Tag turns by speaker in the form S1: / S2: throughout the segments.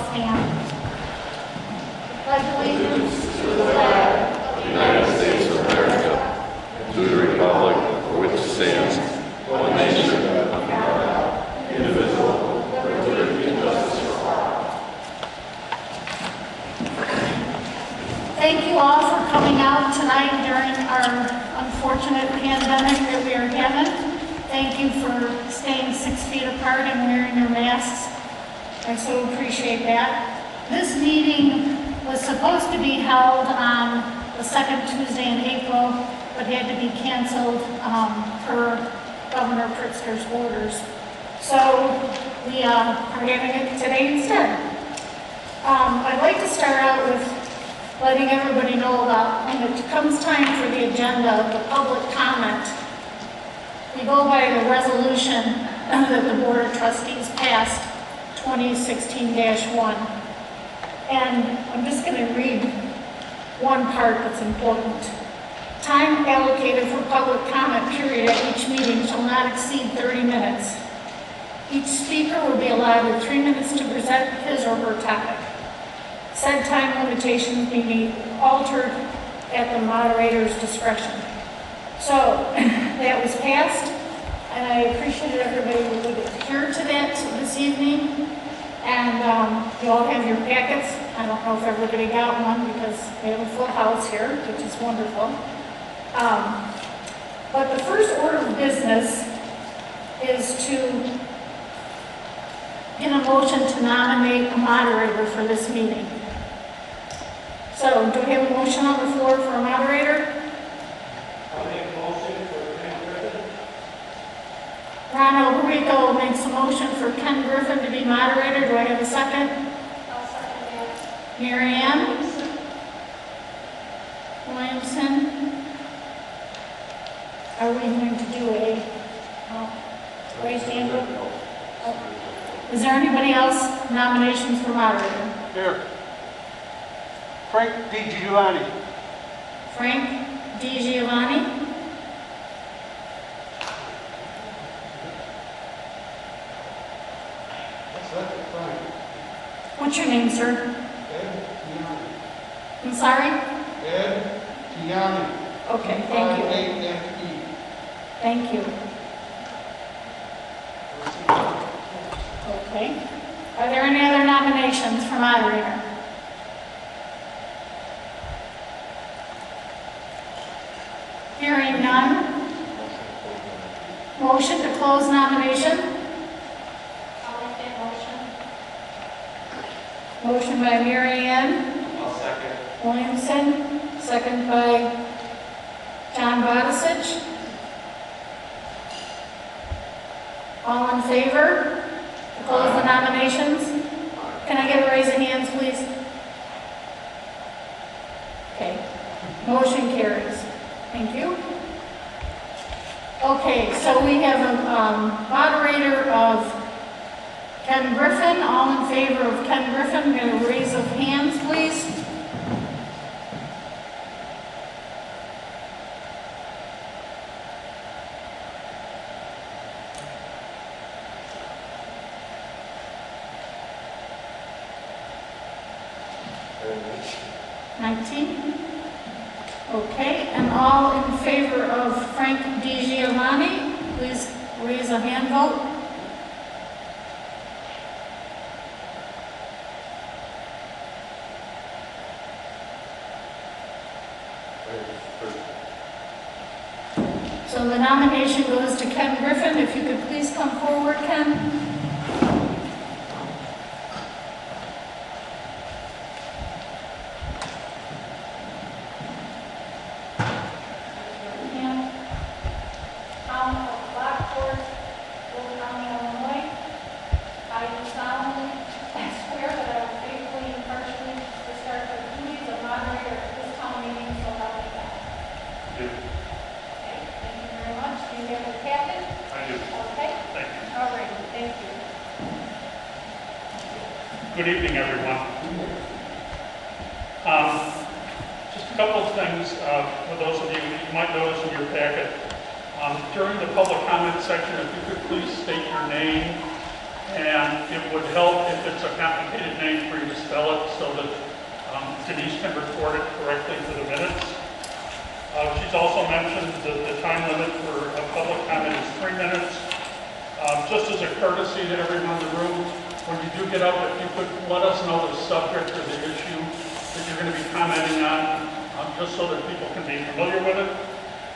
S1: stand. Pledge allegiance to the flag of the
S2: United States of America, to the republic for which it stands, one nation, under God, indivisible, with liberty and justice for all.
S1: Thank you all for coming out tonight during our unfortunate pandemic that we are having. Thank you for staying 6 feet apart and wearing your masks. I so appreciate that. This meeting was supposed to be held on the second Tuesday in April, but had to be canceled per Governor Pritzker's orders. So we are having it today instead. I'd like to start out with letting everybody know about when it comes time for the agenda, the public comment. We go by the resolution that the Board of Trustees passed, 2016-1. And I'm just going to read one part that's important. Time allocated for public comment period at each meeting shall not exceed 30 minutes. Each speaker will be allowed with 3 minutes to present his or her topic. Said time limitations may be altered at the moderator's discretion. So that was passed, and I appreciated everybody who would adhere to that this evening. And you all have your packets. I don't know if everybody got one because we have a full house here, which is wonderful. But the first order of business is to get a motion to nominate a moderator for this meeting. So, do we have a motion on the floor for a moderator?
S3: I'll make a motion for Ken Griffin.
S1: Ron Alberico makes a motion for Ken Griffin to be moderator. Do I have a second?
S4: I'll second that.
S1: Mary Ann Williamson. Are we going to do a raised hand? Is there anybody else nominations for moderator?
S3: Here. Frank thge.
S1: Frank thge. What's your name, sir?
S3: Ed Tiani.
S1: I'm sorry?
S3: Ed Tiani.
S1: Okay, thank you.
S3: I-A-N-E.
S1: Thank you. Okay. Are there any other nominations for moderator? Hearing none. Motion to close nomination.
S4: I'll make that motion.
S1: Motion by Mary Ann
S3: I'll second.
S1: Williamson, second by John Bodisich. All in favor to close the nominations? Can I get a raise of hands, please? Okay. Motion carries. Thank you. Okay, so we have a moderator of Ken Griffin. All in favor of Ken Griffin, get a raise of hands, please. Okay, and all in favor of Frank thge, please raise a hand vote. So the nomination goes to Ken Griffin. If you could please come forward, Ken.
S4: Town of Lockport, County, Illinois. I do solemnly swear that I will faithfully and impartially discharge the duties of moderator at this town meeting, so help me God. Okay, thank you very much. Do you have a packet?
S5: I do.
S4: Okay.
S5: Thank you.
S4: All right, thank you.
S5: Good evening, everyone. Just a couple of things for those of you, you might notice in your packet. During the public comment section, if you could please state your name, and it would help if the it's a complicated name for you to spell it so that Denise can record it correctly for the minutes. She's also mentioned that the time limit for a public comment is 3 minutes. Just as a courtesy to everyone in the room, when you do get up, if you could let us know the subject or the issue that you're going to be commenting on, just so that people can be familiar with it.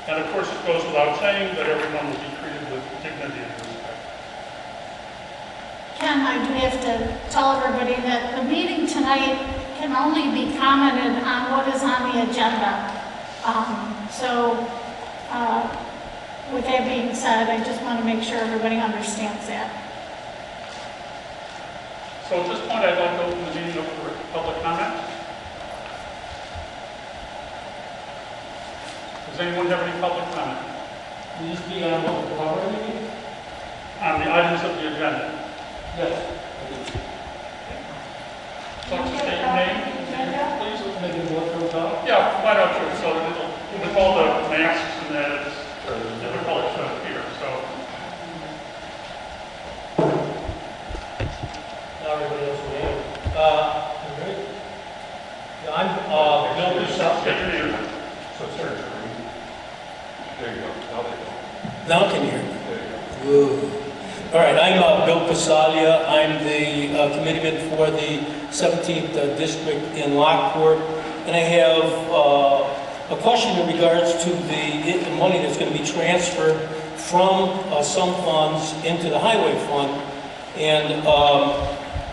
S5: And of course, it goes without saying that everyone will be treated with dignity and respect.
S1: Ken, I do have to tell everybody that the meeting tonight can only be commented on what is on the agenda. With that being said, I just want to make sure everybody understands that.
S5: So at this point, I'd like to open the meeting up for public comment. Does anyone have any public comment?
S3: Will this be on what we're covering?
S5: On the items of the agenda?
S3: Yes.
S5: So just state your name, please.
S3: Maybe we'll go top.
S5: Yeah, why don't you? So with all the masks and that, it's difficult to hear, so.
S3: Now everybody else will hear. You ready? Yeah, I'm Bill Bishop.
S5: State your name.
S2: There you go. Now they go.
S6: Now can you hear me?
S2: There you go.
S6: Ooh. All right, I'm Bill Casalia. I'm the committeeman for the 17th District in Lockport. And I have a question in regards to the money that's going to be transferred from some funds into the highway fund. And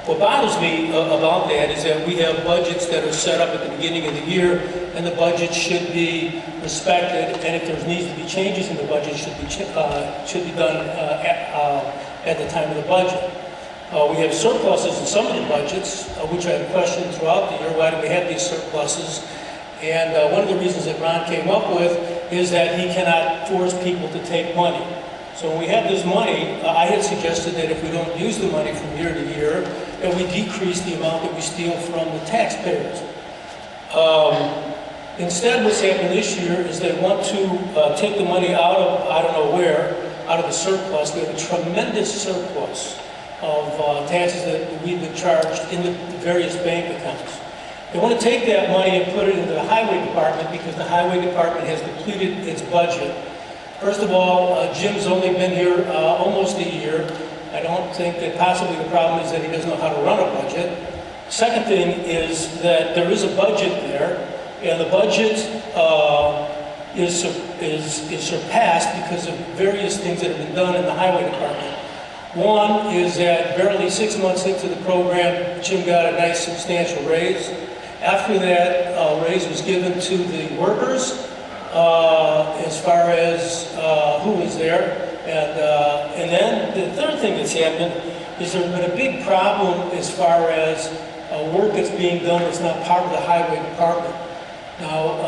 S6: what bothers me about that is that we have budgets that are set up at the beginning of the year, and the budget should be respected, and if there needs to be changes in the budget, should be done at the time of the budget. We have surpluses in some of the budgets, which I have questioned throughout the year. Why do we have these surpluses? And one of the reasons that Ron came up with is that he cannot force people to take money. So when we have this money, I had suggested that if we don't use the money from year to year, that we decrease the amount that we steal from the taxpayers. Instead, what's happened this year is they want to take the money out of, I don't know where, out of the surplus. We have a tremendous surplus of taxes that we've been charged in the various bank accounts. They want to take that money and put it into the highway department because the highway department has depleted its budget. First of all, Jim's only been here almost a year. I don't think that possibly the problem is that he doesn't know how to run a budget. Second thing is that there is a budget there, and the budget is surpassed because of various things that have been done in the highway department. One is that barely 6 months into the program, Jim got a nice substantial raise. After that raise was given to the workers, as far as who was there. And then the third thing that's happened is there's been a big problem as far as work that's being done that's not part of the highway department. Now,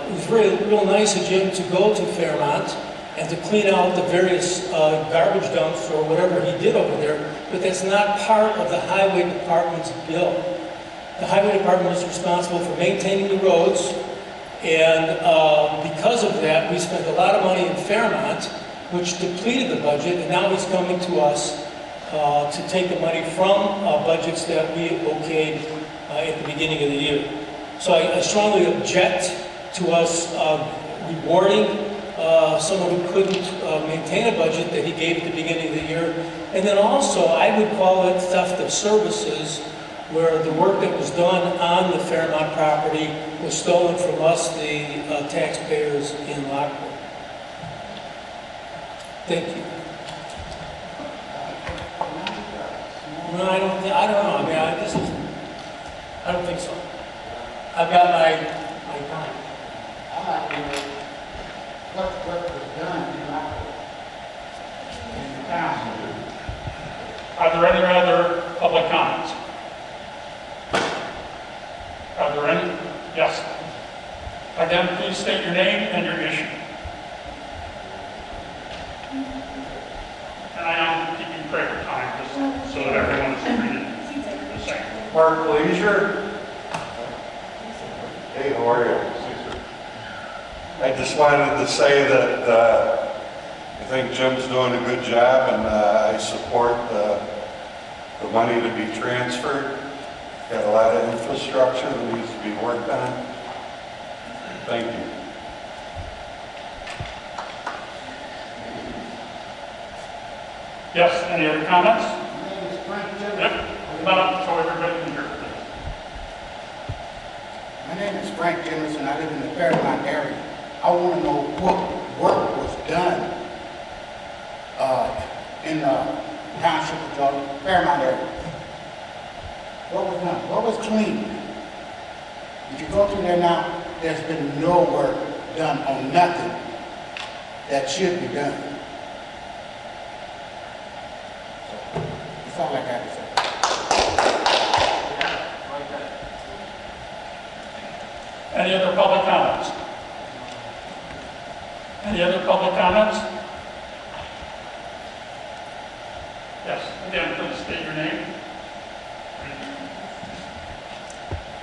S6: it was real nice of Jim to go to Fairmont and to clean out the various garbage dumps or whatever he did over there, but that's not part of the highway department's bill. The highway department is responsible for maintaining the roads, and because of that, we spent a lot of money in Fairmont, which depleted the budget, and now he's coming to us to take the money from budgets that we okayed at the beginning of the year. So I strongly object to us rewarding someone who couldn't maintain a budget that he gave at the beginning of the year. And then also, I would call it theft of services, where the work that was done on the Fairmont property was stolen from us, the taxpayers in Lockport. Thank you. No, I don't know. I mean, I don't think so. I've got my time.
S7: I'd like to know what was done in Lockport, in the town.
S5: Are there any other public comments? Are there any? Yes. Again, please state your name and your issue. And I am keeping track of time just so that everyone is treated the same.
S8: Mark Leisure. Hey, how are you? I just wanted to say that I think Jim's doing a good job, and I support the money to be transferred. Got a lot of infrastructure that needs to be worked on. Thank you.
S5: Yes, any other comments?
S7: My name is Frank Jennings.
S5: Yep, come on up so everybody can hear.
S7: My name is Frank Jennings, and I live in the Fairmont area. I want to know what work was done in the township of Fairmont area. What was done? What was cleaned? If you go through there now, there's been no work done on nothing that should be done. That's all I got to say.
S5: Any other public comments? Any other public comments? Yes, again, please state your name.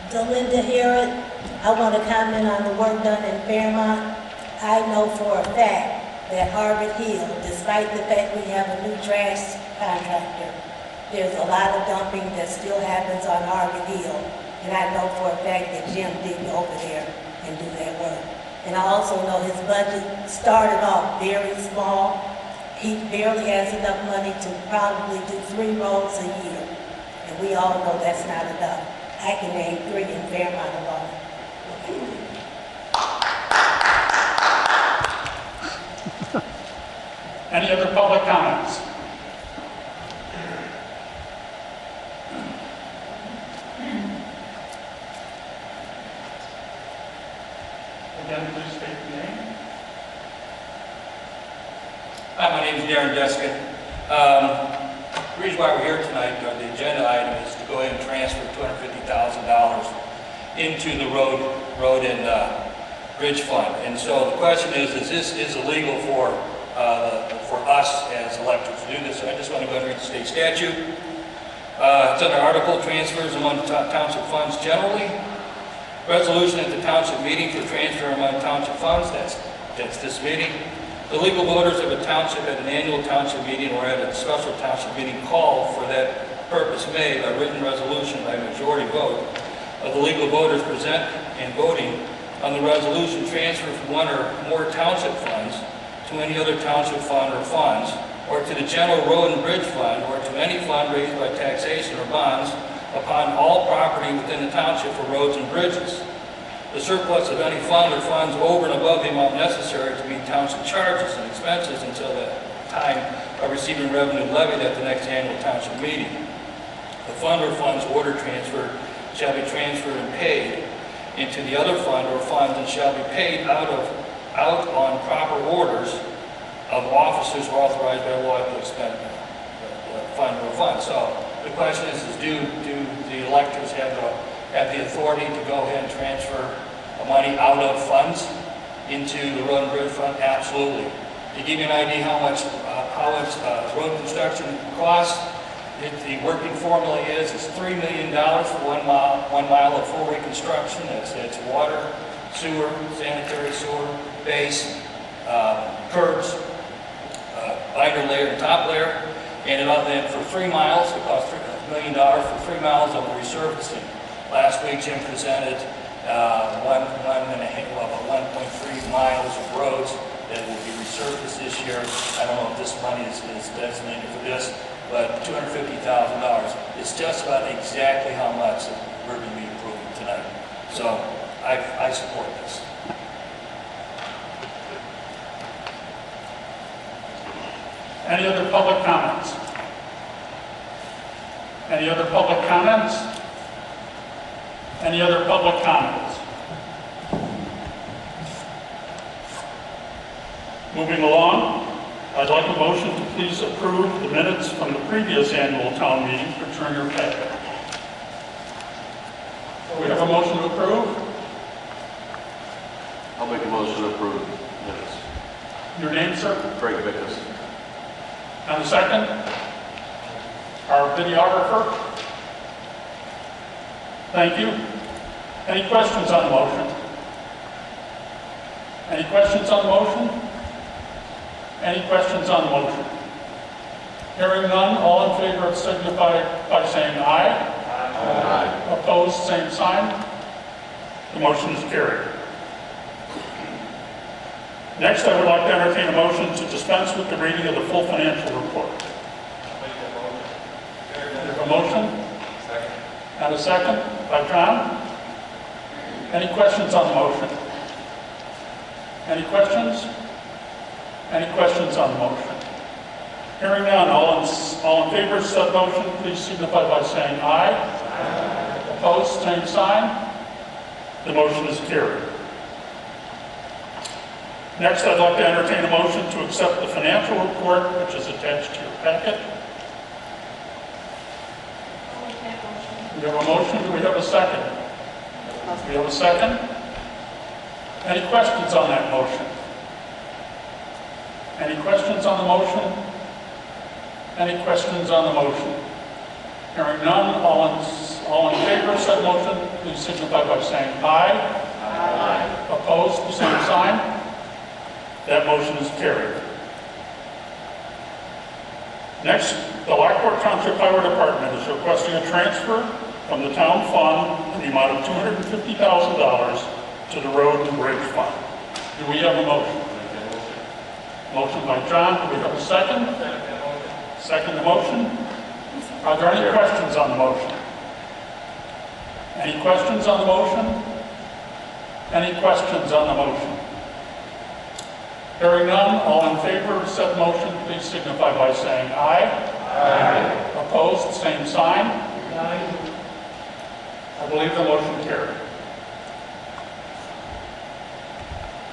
S9: Delinda Herod, I want to comment on the work done in Fairmont. I know for a fact that Harvard Hill, despite the fact we have a new trash contractor, there's a lot of dumping that still happens on Harvard Hill. And I know for a fact that Jim did go over there and do that work. And I also know his budget started off very small. He barely has enough money to probably do 3 roads a year. And we all know that's not enough. I can name 3 in Fairmont alone.
S5: Any other public comments? Again, please state your name.
S10: Hi, my name is Darren Deska. The reason why we're here tonight, the agenda item, is to go ahead and transfer $250,000 into the road and bridge fund. And so the question is this illegal for us as electors to do this? So I just want to go ahead and read the state statute. It's under article transfers among township funds generally. Resolution at the township meeting for transfer among township funds, that's this meeting. The legal voters of a township at an annual township meeting or at a special township meeting call for that purpose may, by written resolution by majority vote of the legal voters present and voting on the resolution, transfer from one or more township funds to any other township fund or funds, or to the general road and bridge fund, or to any fund raised by taxation or bonds upon all property within the township for roads and bridges. The surplus of any fund or funds over and above the amount necessary to meet township charges and expenses until the time of receiving revenue levied at the next annual township meeting. The fund or funds order transfer shall be transferred and paid into the other fund or funds and shall be paid out on proper orders of officers authorized by law to expend the fund or fund. So the question is do the electors have the authority to go ahead and transfer money out of funds into the road and bridge fund? Absolutely. To give you an idea how much road construction costs, the working formula is $3 million for 1 mile of full reconstruction. It's water, sewer, sanitary sewer, base, curbs, binder layer and top layer. And then for 3 miles, it costs $3 million for 3 miles of resurfacing. Last week, Jim presented 1.3 miles of roads that will be resurfaced this year. I don't know if this money is designated for this, but $250,000 is just about exactly how much we're going to be approving tonight. So I support this.
S5: Any other public comments? Any other public comments? Any other public comments? Moving along, I'd like a motion to please approve the minutes from the previous annual town meeting for your packet. We have a motion to approve.
S2: I'll make a motion to approve minutes.
S5: Your name, sir?
S2: Craig Vickers.
S5: And a second? Our videographer? Thank you. Any questions on the motion? Any questions on the motion? Any questions on the motion? Hearing none, all in favor signify by saying aye.
S2: Aye.
S5: Opposed, same sign. The motion is carried. Next, I would like to entertain a motion to dispense with the reading of the full financial report. We have a motion? Second. And a second by John. Any questions on the motion? Any questions? Any questions on the motion? Hearing none, all in favor of said motion, please signify by saying aye. Aye. Opposed, same sign. The motion is carried. Next, I'd like to entertain a motion to accept the financial report, which is attached to your packet. We have a motion. Do we have a second? We have a second. Any questions on that motion? Any questions on the motion? Any questions on the motion? Hearing none, all in favor of said motion, please signify by saying aye. Aye. Opposed, the same sign. That motion is carried. Next, the Lockport Township Highway Department is requesting a transfer from the town fund in the amount of $250,000 to the road and bridge fund. Do we have a motion? Motion by John. Do we have a second? Second the motion. Are there any questions on the motion? Any questions on the motion? Any questions on the motion? Hearing none, all in favor of said motion, please signify by saying aye. Aye. Opposed, same sign. Aye. I believe the motion carried.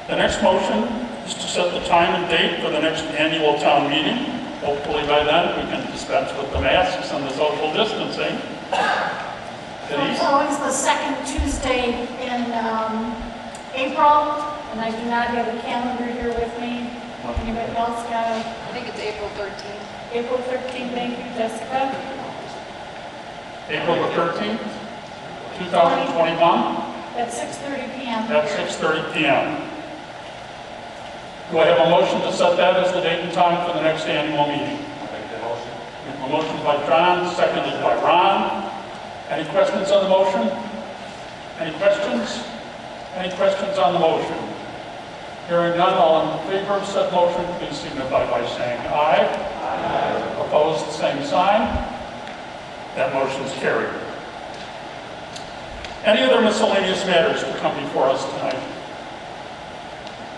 S5: The next motion is to set the time and date for the next annual town meeting. Hopefully by then we can dispense with the masks and the social distancing.
S1: So it's always the second Tuesday in April, and I do not have a calendar here with me. Anybody else got a?
S11: I think it's April 13th.
S1: April 13th, thank you, Jessica.
S5: April the 13th, 2021,
S1: At 6:30 p.m.
S5: at 6:30 p.m. Do I have a motion to set that as the date and time for the next annual meeting?
S3: Make the motion.
S5: We have a motion by John, seconded by Ron. Any questions on the motion? Any questions? Any questions on the motion? Hearing none, all in favor of said motion, please signify by saying aye. Aye. Opposed, same sign. That motion is carried. Any other miscellaneous matters to come before us tonight?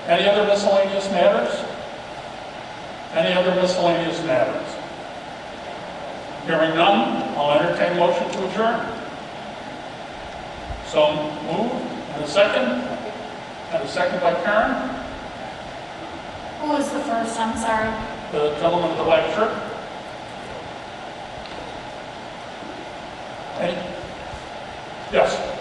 S5: Any other miscellaneous matters? Any other miscellaneous matters? Hearing none, I'll entertain a motion to adjourn. So moved. And a second? And a second by Karen?
S1: Who was the first? I'm sorry.
S5: The gentleman with the black shirt? Any? Yes.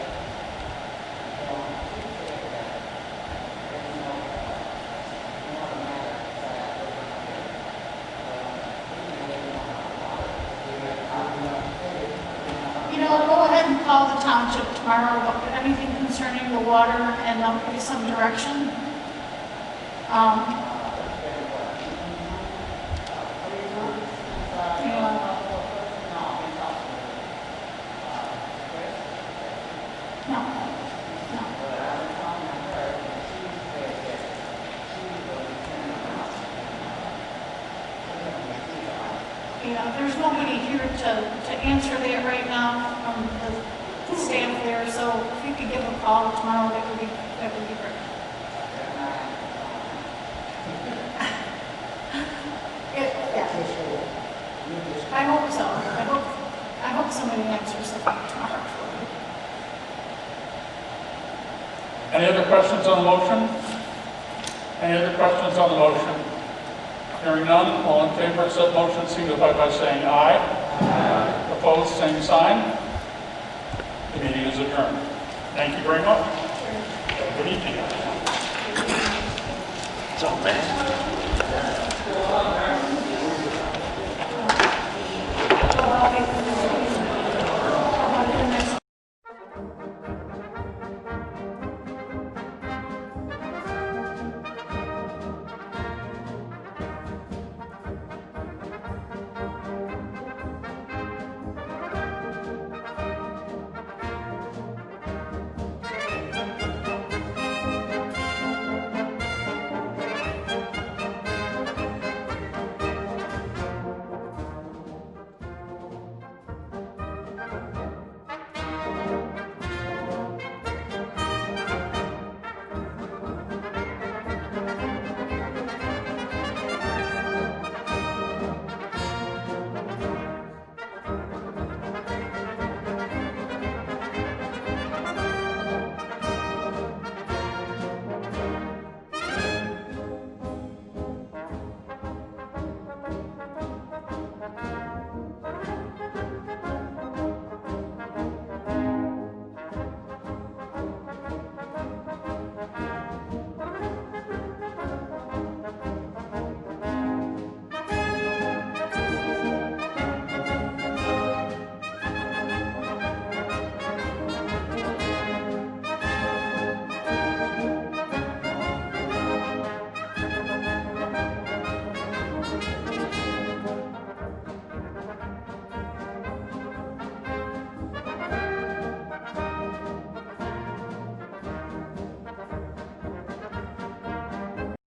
S1: Go ahead and call the township tomorrow about anything concerning the water, and they'll give you some direction. There's nobody here to answer that right now from the staff there, so if you could give a call tomorrow, that would be great. I hope so. I hope somebody answers the phone tomorrow.
S5: Any other questions on the motion? Any other questions on the motion? Hearing none, all in favor of said motion signify by saying aye. Aye. Opposed, same sign. The meeting is adjourned. Thank you very much. Good evening.
S2: What's up, man?